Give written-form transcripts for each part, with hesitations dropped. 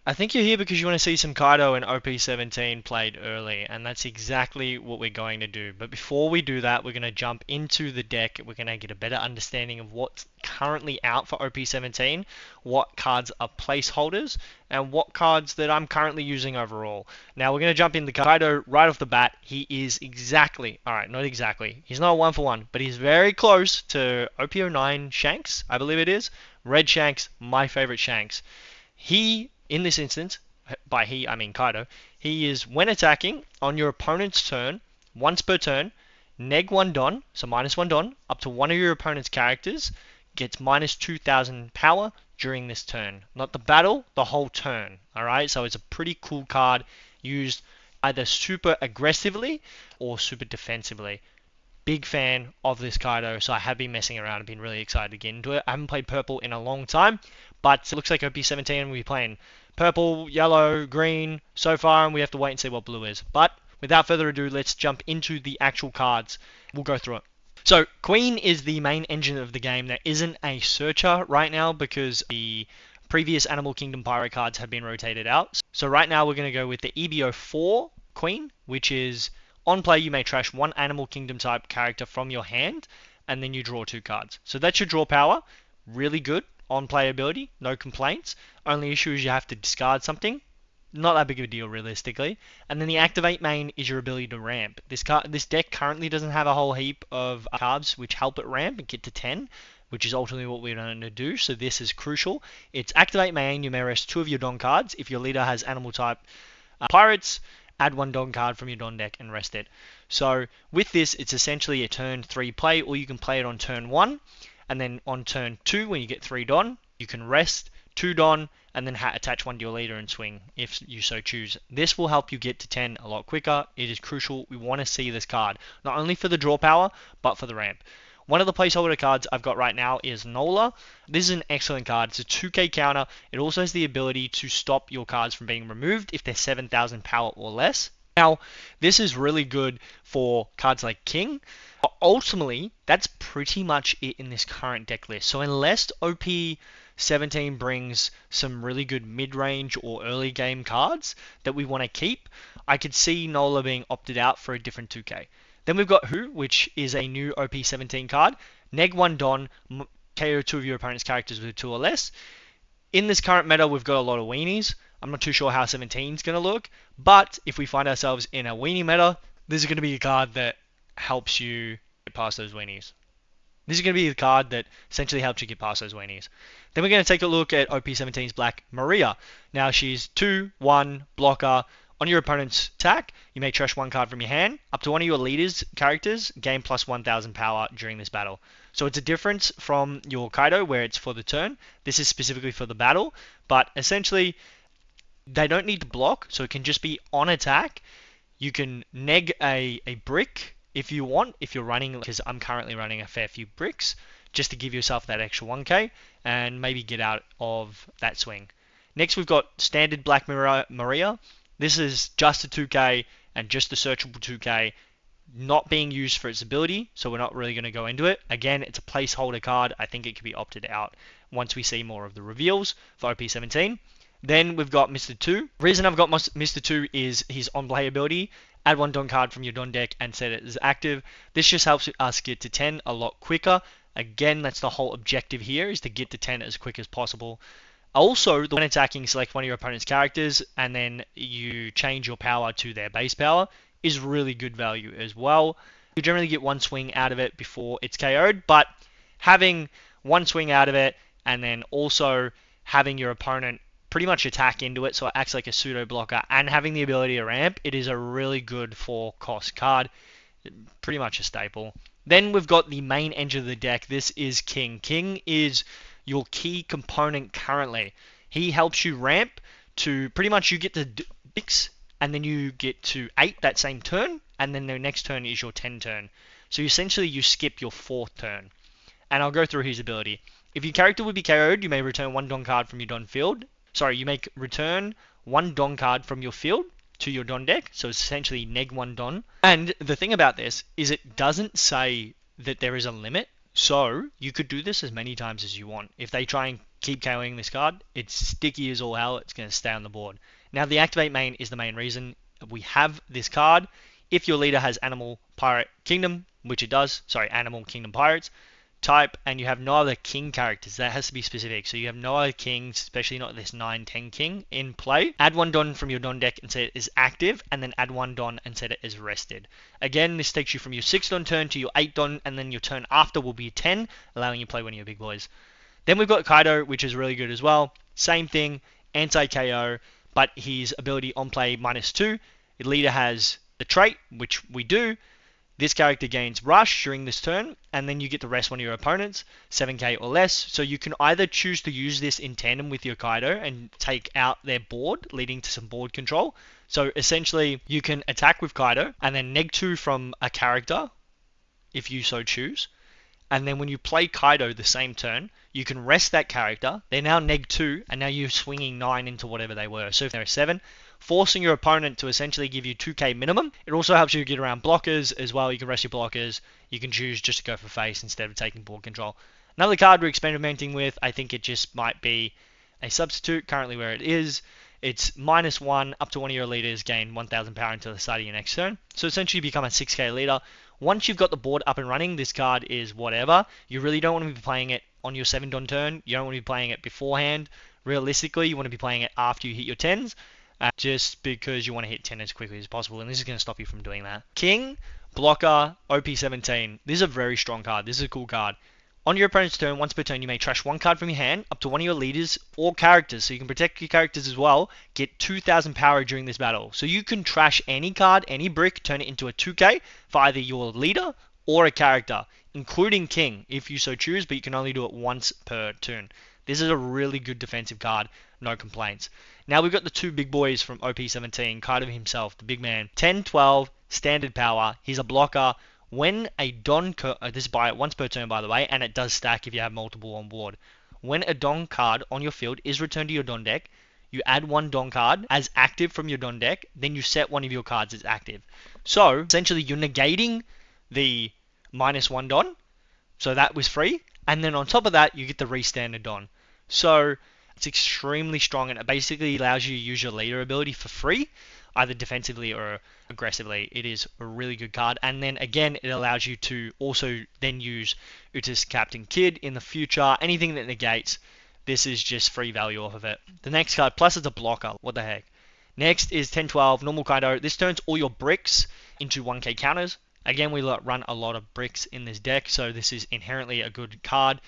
I think you're here because you want to see some Kaido and OP17 played early, and that's exactly what we're going to do. But before we do that, we're going to jump into the deck. We're going to get a better understanding of what's currently out for OP17, what cards are placeholders, and what cards that I'm currently using overall. Now we're going to jump into Kaido right off the bat. He is exactly, alright, not exactly, he's not a 1-for-1, but he's very close to OP09 Shanks, I believe it is. Red Shanks, my favorite Shanks. He, in this instance, by he I mean Kaido, he is when attacking on your opponent's turn, once per turn, neg 1 Don, so minus 1 Don, up to one of your opponent's characters, gets minus 2000 power during this turn. Not the battle, the whole turn. Alright, so it's a pretty cool card used either super aggressively or super defensively. Big fan of this Kaido, so I have been messing around. I've been really excited to get into it. I haven't played purple in a long time, but it looks like OP17 we'll be playing purple, yellow, green so far, and we have to wait and see what blue is. But without further ado, let's jump into the actual cards. We'll go through it. So Queen is the main engine of the game. There isn't a searcher right now because the previous Animal Kingdom Pyro cards have been rotated out. So right now we're going to go with the EBO4 Queen, which is on play, you may trash one Animal Kingdom type character from your hand, and then you draw 2 cards. So that's your draw power. Really good on playability, no complaints. Only issue is you have to discard something. Not that big of a deal realistically. And then the activate main is your ability to ramp. This deck currently doesn't have a whole heap of cards which help it ramp and get to 10, which is ultimately what we're going to do. So this is crucial. It's activate main, you may rest 2 of your Don cards. If your leader has animal type pirates, add 1 Don card from your Don deck and rest it. So with this, it's essentially a turn 3 play, or you can play it on turn 1, and then on turn 2, when you get 3 Don, you can rest 2 Don, and then attach 1 to your leader and swing, if you so choose. This will help you get to 10 a lot quicker. It is crucial. We want to see this card, not only for the draw power, but for the ramp. One of the placeholder cards I've got right now is Nola. This is an excellent card. It's a 2k counter. It also has the ability to stop your cards from being removed if they're 7,000 power or less. Now, this is really good for cards like King. But ultimately, that's pretty much it in this current deck list. So unless OP17 brings some really good mid-range or early game cards that we want to keep, I could see Nola being opted out for a different 2k. Then we've got Who, which is a new OP17 card. Neg 1 Don, KO 2 of your opponent's characters with 2 or less. In this current meta, we've got a lot of weenies. I'm not too sure how 17 is going to look, but if we find ourselves in a weenie meta, this is going to be a card that helps you get past those weenies. This is going to be the card that essentially helps you get past those weenies. Then we're going to take a look at OP17's Black Maria. Now she's 2/1 blocker. On your opponent's attack, you may trash 1 card from your hand. Up to one of your leader's characters, gain plus 1,000 power during this battle. So it's a difference from your Kaido, where it's for the turn. This is specifically for the battle, but essentially, they don't need to block, so it can just be on attack. You can neg a brick if you want, if you're running, because I'm currently running a fair few bricks, just to give yourself that extra 1k, and maybe get out of that swing. Next, we've got standard Black Maria. This is just a 2k and just a searchable 2k, not being used for its ability, so we're not really going to go into it. Again, it's a placeholder card. I think it could be opted out once we see more of the reveals for OP17. Then we've got Mr. 2. The reason I've got Mr. 2 is his on-play ability. Add 1 Don card from your Don deck and set it as active. This just helps us get to 10 a lot quicker. Again, that's the whole objective here, is to get to 10 as quick as possible. Also, when attacking, select one of your opponent's characters and then you change your power to their base power is really good value as well. You generally get 1 swing out of it before it's KO'd, but having 1 swing out of it and then also having your opponent pretty much attack into it, so it acts like a pseudo blocker, and having the ability to ramp, it is a really good 4-cost card. Pretty much a staple. Then we've got the main engine of the deck. This is King. King is your key component currently. He helps you ramp to pretty much you get to 6 and then you get to 8 that same turn, and then the next turn is your 10 turn. So essentially you skip your 4th turn. And I'll go through his ability. If your character would be KO'd, you may return 1 Don card from your Don field. You may return 1 Don card from your field to your Don deck, so it's essentially neg 1 Don. And the thing about this is it doesn't say that there is a limit, so you could do this as many times as you want. If they try and keep KOing this card. It's sticky as all hell. It's going to stay on the board. Now, the activate main is the main reason we have this card. If your leader has Animal Pirate Kingdom, which it does, sorry, Animal Kingdom Pirates type, and you have no other king characters, that has to be specific. So you have no other kings, especially not this 9-10 king in play. Add one Don from your Don deck and set it as active, and then add one Don and set it as rested. Again, this takes you from your 6 Don turn to your 8 Don, and then your turn after will be 10, allowing you to play one of your big boys. Then we've got Kaido, which is really good as well. Same thing, anti-KO, but his ability on play -2. The leader has the trait, which we do. This character gains Rush during this turn, and then you get to rest one of your opponents, 7k or less. So you can either choose to use this in tandem with your Kaido and take out their board, leading to some board control. So essentially, you can attack with Kaido, and then -2 from a character, if you so choose. And then when you play Kaido the same turn, you can rest that character. They're now -2, and now you're swinging 9 into whatever they were. So if they're 7, forcing your opponent to essentially give you 2k minimum. It also helps you get around blockers as well. You can rest your blockers. You can choose just to go for face instead of taking board control. Another card we're experimenting with, I think it just might be a substitute currently where it is. It's -1 up to one of your leaders, gain 1000 power until the start of your next turn. So essentially you become a 6k leader. Once you've got the board up and running, this card is whatever. You really don't want to be playing it on your 7 Don turn. You don't want to be playing it beforehand. Realistically, you want to be playing it after you hit your 10s, just because you want to hit 10 as quickly as possible, and this is going to stop you from doing that. King, Blocker, OP17. This is a very strong card. This is a cool card. On your opponent's turn, once per turn, you may trash one card from your hand up to one of your leaders or characters. So you can protect your characters as well. Get 2000 power during this battle. So you can trash any card, any brick, turn it into a 2k for either your leader or a character, including King, if you so choose, but you can only do it once per turn. This is a really good defensive card. No complaints. Now we've got the two big boys from OP17, Kaido himself, the big man. 10-12, standard power. He's a blocker. When a Don, this is by once per turn by the way, and it does stack if you have multiple on board. When a Don card on your field is returned to your Don deck, you add one Don card as active from your Don deck, then you set one of your cards as active. So essentially you're negating the -1 Don, so that was free, and then on top of that you get the re-standard Don. So it's extremely strong, and it basically allows you to use your leader ability for free, either defensively or aggressively. It is a really good card, and then again it allows you to also then use Utis Captain Kid in the future. Anything that negates, this is just free value off of it. The next card, plus it's a blocker, what the heck. Next is 10-12, normal Kaido. This turns all your bricks into 1k counters. Again, we run a lot of bricks in this deck, so this is inherently a good card.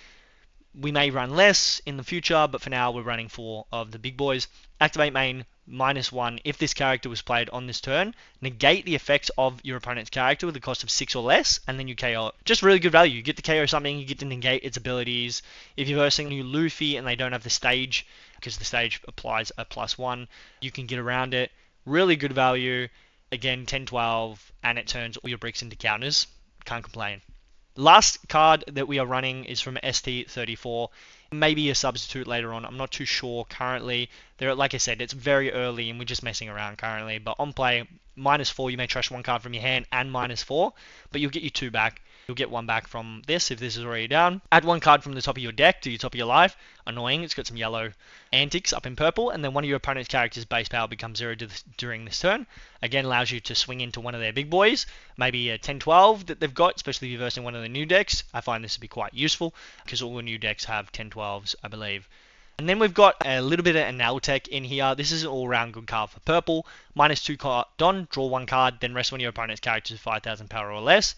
We may run less in the future, but for now we're running 4 of the big boys. Activate main, -1. If this character was played on this turn, negate the effects of your opponent's character with a cost of 6 or less, and then you KO it. Just really good value. You get to KO something, you get to negate its abilities. If you're versing new Luffy and they don't have the stage, because the stage applies a +1, you can get around it. Really good value. Again, 10-12, and it turns all your bricks into counters. Can't complain. Last card that we are running is from ST34. Maybe a substitute later on. I'm not too sure currently. Like I said, it's very early and we're just messing around currently. But on play, -4, you may trash one card from your hand and -4, but you'll get your 2 back. You'll get 1 back from this if this is already down. Add 1 card from the top of your deck to your top of your life. Annoying, it's got some yellow antics up in purple, and then one of your opponent's character's base power becomes 0 during this turn. Again, allows you to swing into one of their big boys, maybe a 10-12 that they've got, especially if you're versing one of the new decks. I find this to be quite useful because all the new decks have 10-12s, I believe. And then we've got a little bit of Analtech in here. This is an all-round good card for purple. -2 card Don, draw 1 card, then rest one of your opponent's characters 5,000 power or less.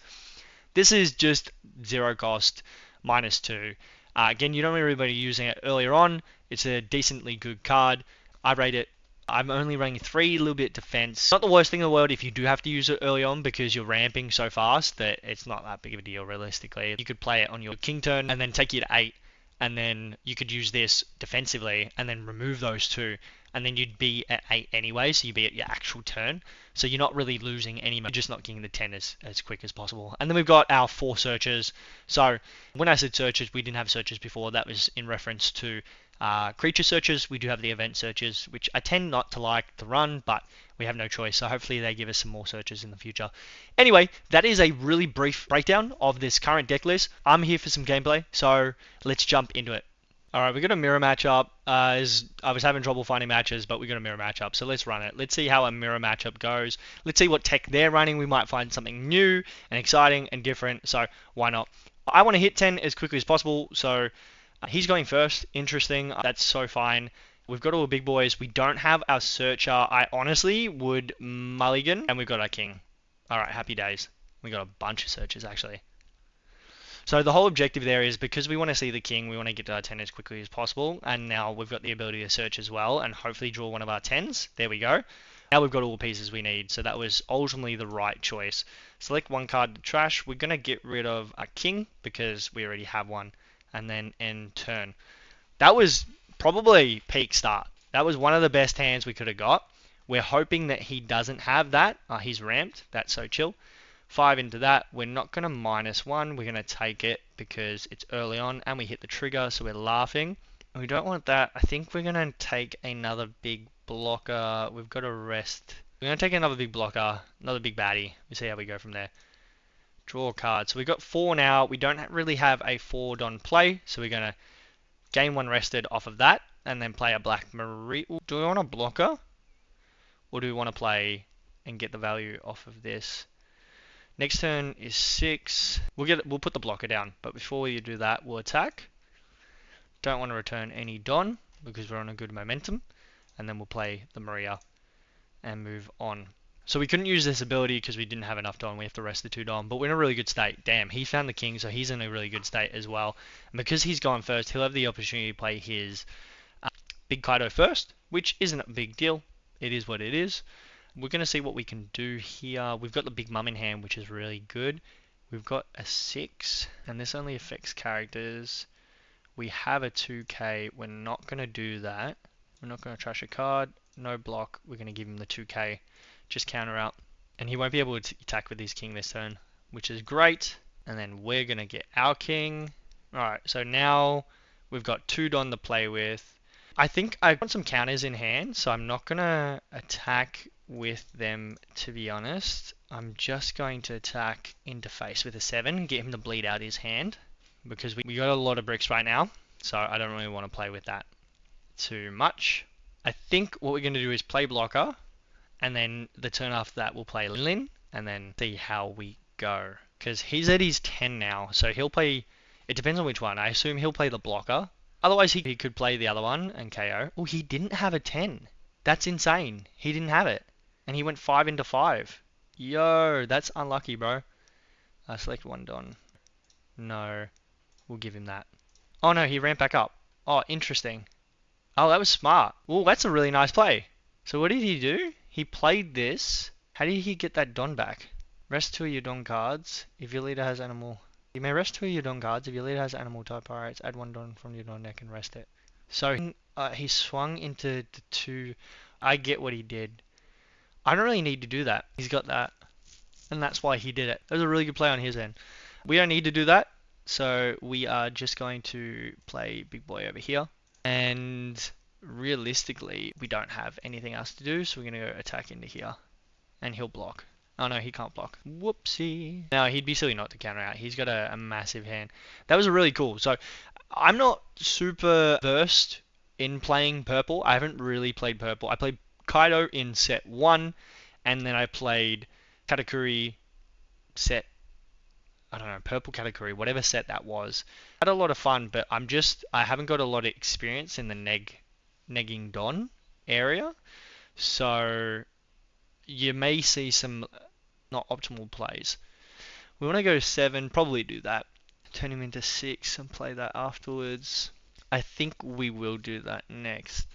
This is just 0 cost, -2. Again, you don't really be using it earlier on. It's a decently good card. I rate it. I'm only running 3, a little bit defense. Not the worst thing in the world if you do have to use it early on because you're ramping so fast that it's not that big of a deal realistically. You could play it on your king turn and then take you to 8, and then you could use this defensively and then remove those 2. And then you'd be at 8 anyway, so you'd be at your actual turn. So you're not really losing any money, you're just not getting the 10 as quick as possible. And then we've got our 4 searches. So when I said searches, we didn't have searches before. That was in reference to creature searches. We do have the event searches, which I tend not to like to run, but we have no choice. So hopefully they give us some more searches in the future. Anyway, that is a really brief breakdown of this current deck list. I'm here for some gameplay, so let's jump into it. All right, we got a mirror matchup. I was having trouble finding matches, but we got a mirror matchup. So let's run it. Let's see how a mirror matchup goes. Let's see what tech they're running. We might find something new and exciting and different. So why not? I want to hit 10 as quickly as possible. So he's going first. Interesting. That's so fine. We've got all the big boys. We don't have our searcher. I honestly would mulligan, and we've got our king. All right, happy days. We got a bunch of searches actually. So the whole objective there is because we want to see the king, we want to get to our 10 as quickly as possible. And now we've got the ability to search as well and hopefully draw one of our 10s. There we go. Now we've got all the pieces we need. So that was ultimately the right choice. Select one card to trash. We're going to get rid of a king because we already have one. And then end turn. That was probably peak start. That was one of the best hands we could have got. We're hoping that he doesn't have that. He's ramped. That's so chill. 5 into that. We're not going to -1. We're going to take it because it's early on and we hit the trigger, so we're laughing. We don't want that. I think we're going to take another big blocker. We've got to rest. We're going to take another big blocker, another big baddie. We see how we go from there. Draw a card. So we've got 4 now. We don't really have a 4 Don play, so we're going to gain 1 rested off of that and then play a black Marie. Do we want a blocker? Or do we want to play and get the value off of this? Next turn is 6. We'll put the blocker down, but before we do that, we'll attack. Don't want to return any Don because we're on a good momentum, and then we'll play the Maria and move on. So we couldn't use this ability because we didn't have enough Don. We have to rest the 2 Don, but we're in a really good state. Damn, he found the king, so he's in a really good state as well. And because he's gone first, he'll have the opportunity to play his big Kaido first, which isn't a big deal. It is what it is. We're going to see what we can do here. We've got the big mum in hand, which is really good. We've got a 6, and this only affects characters. We have a 2k. We're not going to do that. We're not going to trash a card. No block. We're going to give him the 2k. Just counter out. And he won't be able to attack with his king this turn, which is great. And then we're going to get our king. Alright, so now we've got 2 Don to play with. I think I want some counters in hand, so I'm not going to attack with them, to be honest. I'm just going to attack into face with a 7, get him to bleed out his hand, because we got a lot of bricks right now, so I don't really want to play with that too much. I think what we're going to do is play blocker, and then the turn after that we'll play Linlin, and then see how we go. Because he's at his 10 now, so he'll play, it depends on which one. I assume he'll play the blocker. Otherwise he could play the other one and KO. Oh, he didn't have a 10. That's insane. He didn't have it. And he went 5 into 5. Yo, that's unlucky, bro. Select 1 Don. No. We'll give him that. Oh no, he ramped back up. Oh, interesting. Oh, that was smart. Oh, that's a really nice play. So what did he do? He played this. How did he get that Don back? Rest 2 of your Don cards. If your leader has animal... You may rest 2 of your Don cards. If your leader has animal type pirates, add 1 Don from your Don deck and rest it. So he swung into the 2. I get what he did. I don't really need to do that. He's got that. And that's why he did it. That was a really good play on his end. We don't need to do that. So we are just going to play big boy over here. And realistically, we don't have anything else to do. So we're going to go attack into here. And he'll block. Oh no, he can't block. Whoopsie. Now he'd be silly not to counter out. He's got a massive hand. That was really cool. So I'm not super versed in playing purple. I haven't really played purple. I played Kaido in set 1, and then I played Katakuri set, I don't know, purple Katakuri, whatever set that was. I had a lot of fun, but I haven't got a lot of experience in the negging Don area. So you may see some not optimal plays. We want to go 7, probably do that. Turn him into 6 and play that afterwards. I think we will do that next.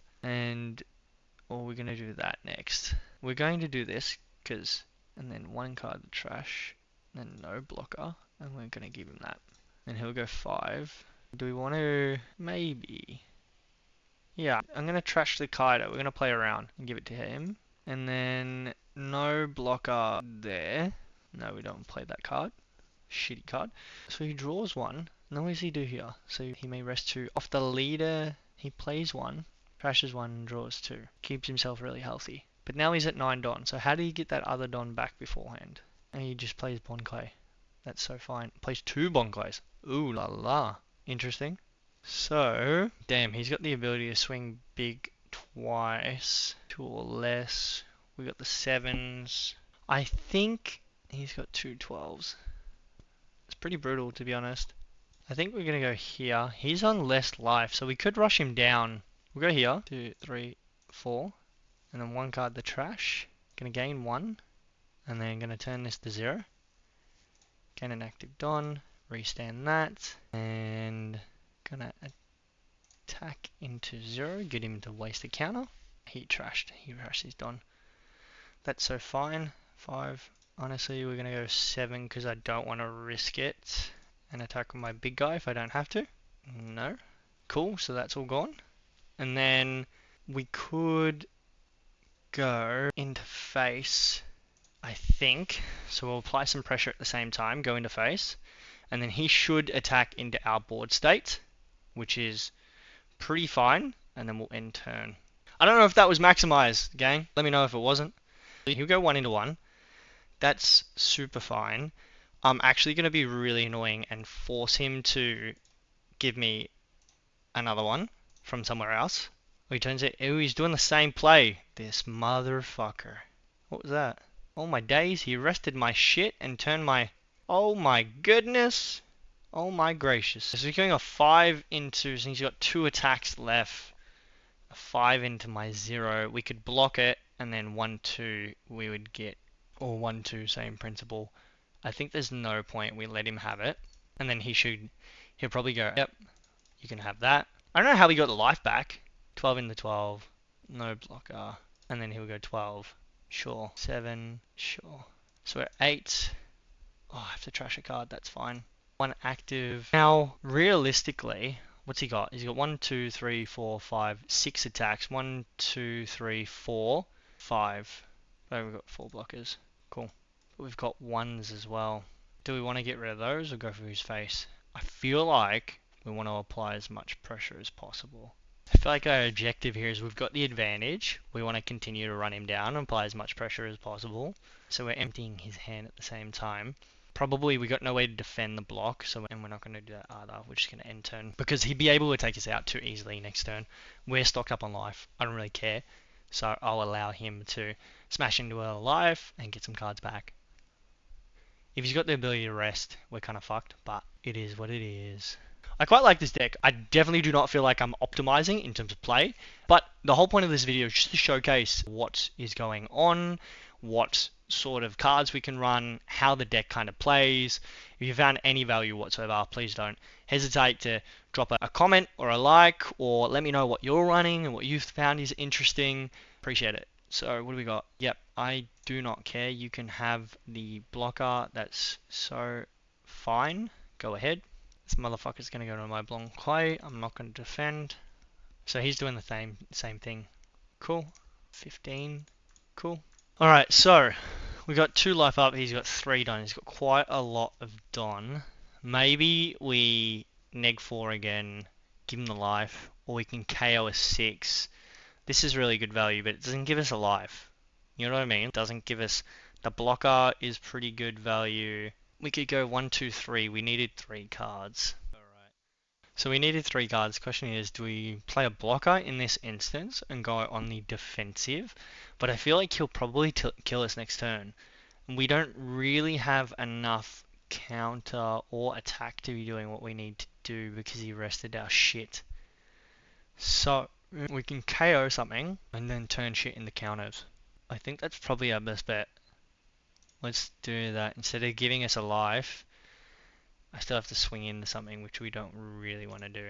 Or we're going to do that next. We're going to do this, and then 1 card to trash, and then no blocker, and we're going to give him that. And he'll go 5. Do we want to, maybe? Yeah, I'm going to trash the Kaido. We're going to play around and give it to him. And then no blocker there. No, we don't play that card. Shitty card. So he draws 1. Now what does he do here? So he may rest 2. Off the leader, he plays 1. Crashes 1 and draws 2. Keeps himself really healthy. But now he's at 9 Don. So how do you get that other Don back beforehand? And he just plays Bon Clay. That's so fine. Plays 2 Bon Clays. Ooh la la. Interesting. So, damn, he's got the ability to swing big twice, 2 or less. We got the 7s. I think he's got 2 12s. It's pretty brutal, to be honest. I think we're going to go here. He's on less life, so we could rush him down. We'll go here. 2, 3, 4. And then 1 card the trash. Going to gain 1. And then going to turn this to 0. Gain an active Don. Restand that. And going to attack into 0. Get him to waste a counter. He trashed his Don. That's so fine. 5. Honestly, we're going to go 7 because I don't want to risk it. And attack with my big guy if I don't have to. No. Cool, so that's all gone. And then we could go into face, I think. So we'll apply some pressure at the same time, go into face. And then he should attack into our board state, which is pretty fine. And then we'll end turn. I don't know if that was maximized, gang. Let me know if it wasn't. He'll go 1 into 1. That's super fine. I'm actually going to be really annoying and force him to give me another one from somewhere else. Oh, he turns it. Oh, he's doing the same play. This motherfucker. What was that? Oh my days, he arrested my shit and turned my... Oh my goodness. Oh my gracious. So he's going a 5 into... So he's got 2 attacks left. A 5 into my 0. We could block it and then 1, 2 we would get... Or 1, 2, same principle. I think there's no point we let him have it. And then he'll probably go, yep, you can have that. I don't know how he got the life back. 12 in the 12, no blocker. And then he'll go 12, sure. 7, sure. So we're at 8. Oh, I have to trash a card, that's fine. 1 active. Now, realistically, what's he got? He's got 1, 2, 3, 4, 5, 6 attacks. 1, 2, 3, 4, 5. Oh, we've got 4 blockers. Cool. But we've got 1s as well. Do we want to get rid of those or go for his face? I feel like we want to apply as much pressure as possible. I feel like our objective here is we've got the advantage. We want to continue to run him down and apply as much pressure as possible. So we're emptying his hand at the same time. Probably we got no way to defend the block, and we're not going to do that either. We're just going to end turn. Because he'd be able to take us out too easily next turn. We're stocked up on life. I don't really care. So I'll allow him to smash into a life and get some cards back. If he's got the ability to rest, we're kind of fucked, but it is what it is. I quite like this deck. I definitely do not feel like I'm optimizing in terms of play, but the whole point of this video is just to showcase what is going on, what sort of cards we can run, how the deck kind of plays. If you found any value whatsoever, please don't hesitate to drop a comment or a like, or let me know what you're running and what you've found is interesting. Appreciate it. So what do we got? Yep, I do not care. You can have the blocker. That's so fine. Go ahead. This motherfucker's going to go to my Blanc Clay. I'm not going to defend. So he's doing the same thing. Cool. 15. Cool. Alright, so we got 2 life up. He's got 3 Don. He's got quite a lot of Don. Maybe we neg 4 again, give him the life, or we can KO a 6. This is really good value, but it doesn't give us a life. You know what I mean? It doesn't give us... The blocker is pretty good value. We could go 1, 2, 3. We needed 3 cards. Alright. So we needed 3 cards. The question is, do we play a blocker in this instance and go on the defensive? But I feel like he'll probably kill us next turn. And we don't really have enough counter or attack to be doing what we need to do because he rested our shit. So we can KO something and then turn shit into counters. I think that's probably our best bet. Let's do that. Instead of giving us a life, I still have to swing into something which we don't really want to do.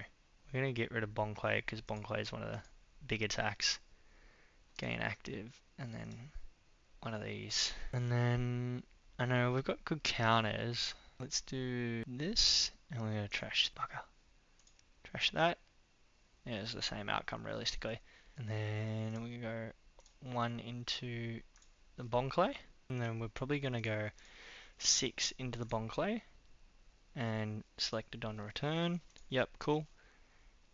We're going to get rid of Bonclay because Bonclay is one of the big attacks. Gain active and then one of these. And then, I know we've got good counters. Let's do this and we're going to trash the bugger. Trash that. Yeah, it's the same outcome realistically. And then we go 1 into the Bonclay. And then we're probably going to go 6 into the Bonclay. And select it on return. Yep, cool.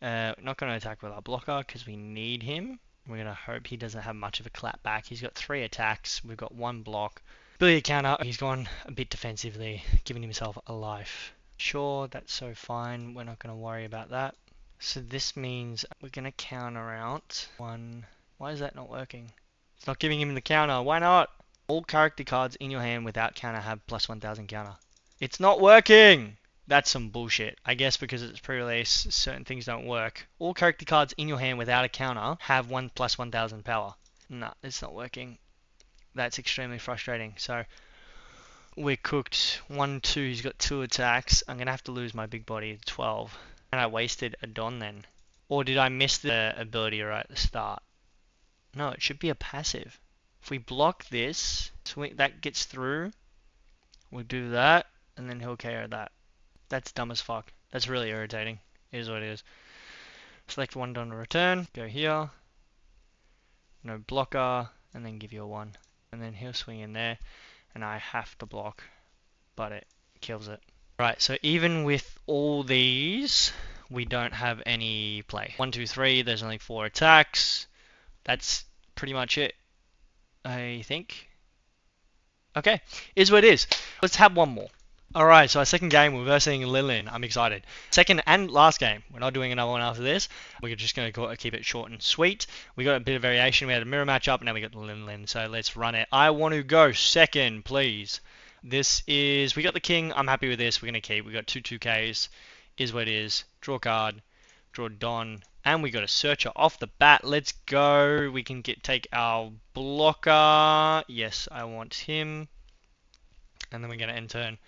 Not going to attack with our blocker because we need him. We're going to hope he doesn't have much of a clap back. He's got 3 attacks. We've got 1 block. Ability counter. He's gone a bit defensively, giving himself a life. Sure, that's so fine. We're not going to worry about that. So this means we're going to counter out one. Why is that not working? It's not giving him the counter. Why not? All character cards in your hand without counter have plus 1000 counter. It's not working! That's some bullshit. I guess because it's pre-release, certain things don't work. All character cards in your hand without a counter have 1 plus 1000 power. Nah, it's not working. That's extremely frustrating. So we're cooked. 1, 2, he's got 2 attacks. I'm going to have to lose my big body to 12. And I wasted a Don then. Or did I miss the ability right at the start? No, it should be a passive. If we block this, swing, that gets through. We'll do that, and then he'll KO that. That's dumb as fuck. That's really irritating. It is what it is. Select 1 Don to return. Go here. No blocker, and then give you a 1. And then he'll swing in there, and I have to block, but it kills it. Right, so even with all these, we don't have any play. 1, 2, 3, there's only 4 attacks. That's pretty much it, I think. Okay, is what it is. Let's have one more. Alright, so our second game, we're versing Linlin. I'm excited. Second and last game. We're not doing another one after this. We're just going to keep it short and sweet. We got a bit of variation. We had a mirror matchup, and now we got Linlin. So let's run it. I want to go second, please. This is... We got the king. I'm happy with this. We're going to keep. We got 2 2Ks. Is what it is. Draw card. Draw Don. And we got a searcher off the bat. Let's go. We can take our blocker. Yes, I want him. And then we're going to end turn.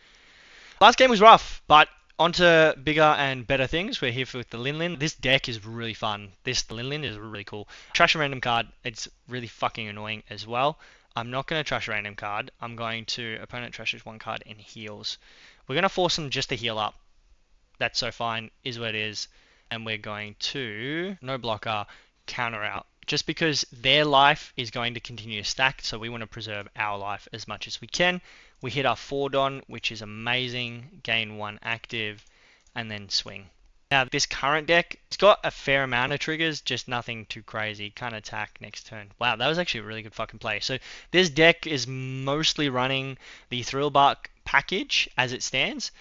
Last game was rough, but onto bigger and better things. We're here with the Linlin. This deck is really fun. The Linlin is really cool. Trash a random card. It's really fucking annoying as well. I'm not going to trash a random card. I'm going to... Opponent trashes 1 card and heals. We're going to force them just to heal up. That's so fine. Is what it is. And we're going to, no blocker, counter out. Just because their life is going to continue to stack, so we want to preserve our life as much as we can. We hit our 4 Don, which is amazing. Gain 1 active, and then swing. Now, this current deck, it's got a fair amount of triggers, just nothing too crazy. Can't attack next turn. Wow, that was actually a really good fucking play. So this deck is mostly running the Thrillbark package as it stands.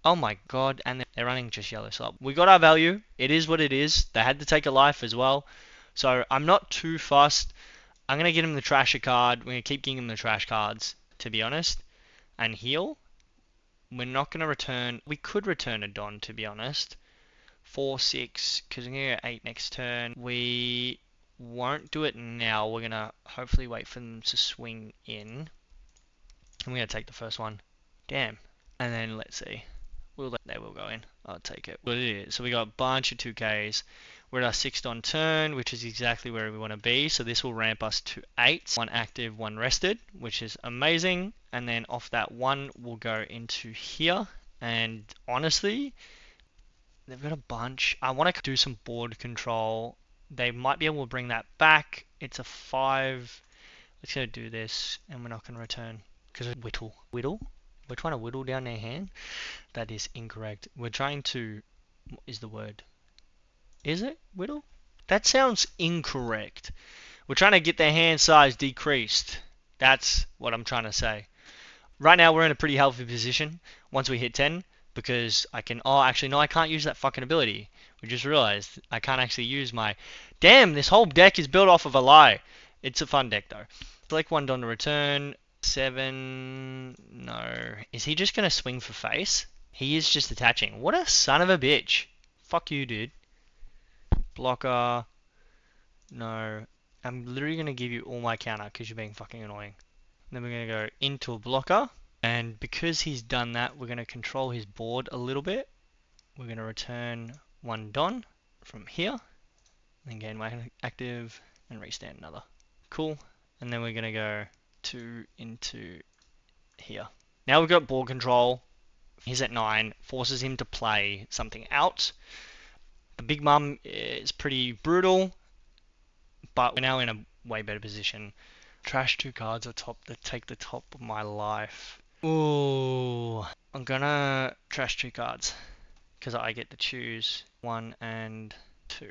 Oh my god, and they're running just yellow slop. We got our value. It is what it is. They had to take a life as well. So I'm not too fussed. I'm going to get him the trasher card. We're going to keep giving him the trash cards, to be honest. And heal. We're not going to return. We could return a Don, to be honest. 4, 6, because we're going to get 8 next turn. We won't do it now. We're going to hopefully wait for them to swing in. I'm going to take the first one. Damn. And then let's see. They will go in. I'll take it. What it is. So we got a bunch of 2Ks. We're at our 6th on turn, which is exactly where we want to be. So this will ramp us to 8. 1 active, 1 rested, which is amazing. And then off that 1, we'll go into here. And honestly, they've got a bunch. I want to do some board control. They might be able to bring that back. It's a 5. Let's go do this, and we're not going to return. Because whittle. Whittle? We're trying to whittle down their hand? That is incorrect. We're trying to... What is the word? Is it whittle? That sounds incorrect. We're trying to get their hand size decreased. That's what I'm trying to say. Right now we're in a pretty healthy position once we hit 10 because I can... Oh, actually, no, I can't use that fucking ability. We just realized I can't actually use my... Damn, this whole deck is built off of a lie. It's a fun deck, though. Select 1 Don to return. 7... No. Is he just going to swing for face? He is just attaching. What a son of a bitch. Fuck you, dude. Blocker. No. I'm literally going to give you all my counter because you're being fucking annoying. Then we're going to go into a blocker. And because he's done that, we're going to control his board a little bit. We're going to return 1 Don from here. Then gain 1 active and restand another. Cool. And then we're going to go 2 into here. Now we've got board control. He's at 9. Forces him to play something out. The Big Mum is pretty brutal, but we're now in a way better position. Trash 2 cards at top that take the top of my life. Ooh, I'm gonna trash 2 cards because I get to choose 1 and 2.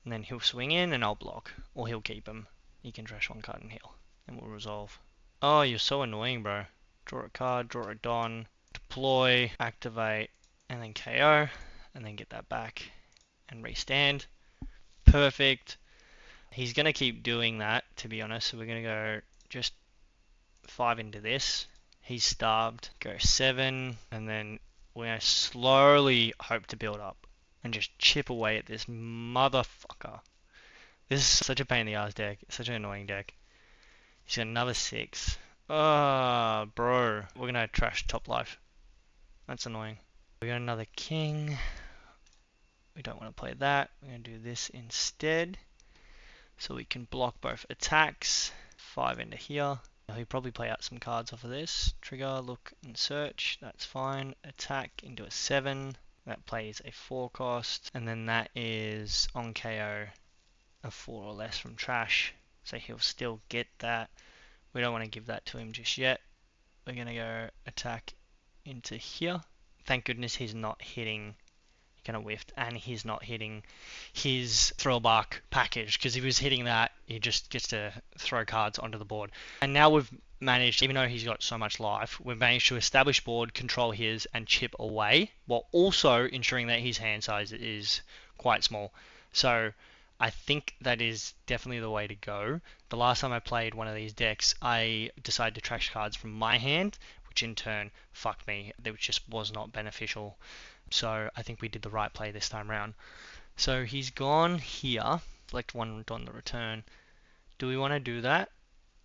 And then he'll swing in and I'll block, or he'll keep him. He can trash 1 card and heal, and we'll resolve. Oh, you're so annoying, bro. Draw a card, draw a Don, deploy, activate, and then KO, and then get that back. and restand. Perfect. He's going to keep doing that, to be honest. So we're going to go just 5 into this. He's starved. Go 7. And then we're going to slowly hope to build up. And just chip away at this motherfucker. This is such a pain in the ass deck. Such an annoying deck. He's got another 6. Ah, bro. We're going to trash top life. That's annoying. We got another king. We don't want to play that. We're going to do this instead. So we can block both attacks. 5 into here. He'll probably play out some cards off of this. Trigger, look, and search. That's fine. Attack into a 7. That plays a 4 cost. And then that is on KO a 4 or less from trash. So he'll still get that. We don't want to give that to him just yet. We're going to go attack into here. Thank goodness he's not hitting. He kind of whiffed, and he's not hitting his throwback package, because if he was hitting that, he just gets to throw cards onto the board. And now we've managed, even though he's got so much life, we've managed to establish board, control his, and chip away, while also ensuring that his hand size is quite small. So I think that is definitely the way to go. The last time I played one of these decks, I decided to trash cards from my hand, which in turn fucked me. It just was not beneficial. So I think we did the right play this time around. So he's gone here. Select one on the return. Do we want to do that?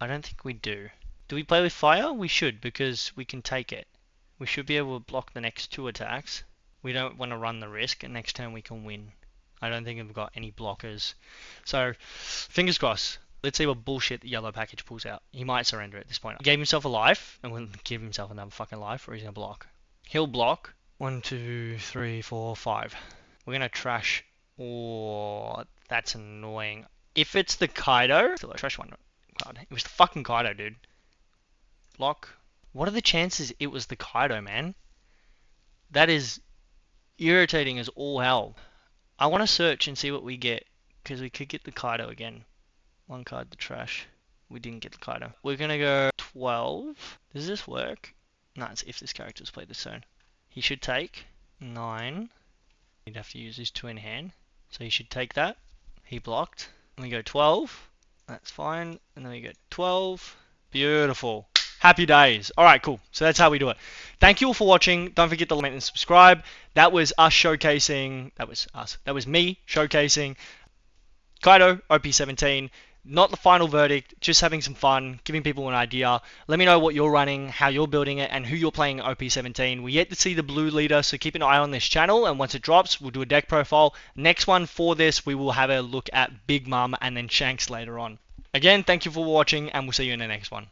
I don't think we do. Do we play with fire? We should, because we can take it. We should be able to block the next 2 attacks. We don't want to run the risk, and next turn we can win. I don't think we've got any blockers. So fingers crossed. Let's see what bullshit the yellow package pulls out. He might surrender at this point. He gave himself a life, and we'll give himself another fucking life, or he's going to block. He'll block. 1, 2, 3, 4, 5. We're going to trash. Oh, that's annoying. If it's the Kaido, still a trash one card. It was the fucking Kaido, dude. Block. What are the chances it was the Kaido, man? That is irritating as all hell. I want to search and see what we get, because we could get the Kaido again. 1 card to trash. We didn't get the Kaido. We're going to go 12. Does this work? No, it's if this character's played this turn. He should take 9. He'd have to use his 2 in hand. So he should take that. He blocked. And we go 12. That's fine. And then we go 12. Beautiful. Happy days. Alright, cool. So that's how we do it. Thank you all for watching. Don't forget to like and subscribe. That was us showcasing. That was us. That was me showcasing Kaido OP17. Not the final verdict, just having some fun, giving people an idea. Let me know what you're running, how you're building it, and who you're playing OP17. We're yet to see the blue leader, so keep an eye on this channel, and once it drops, we'll do a deck profile. Next one for this, we will have a look at Big Mom and then Shanks later on. Again, thank you for watching, and we'll see you in the next one.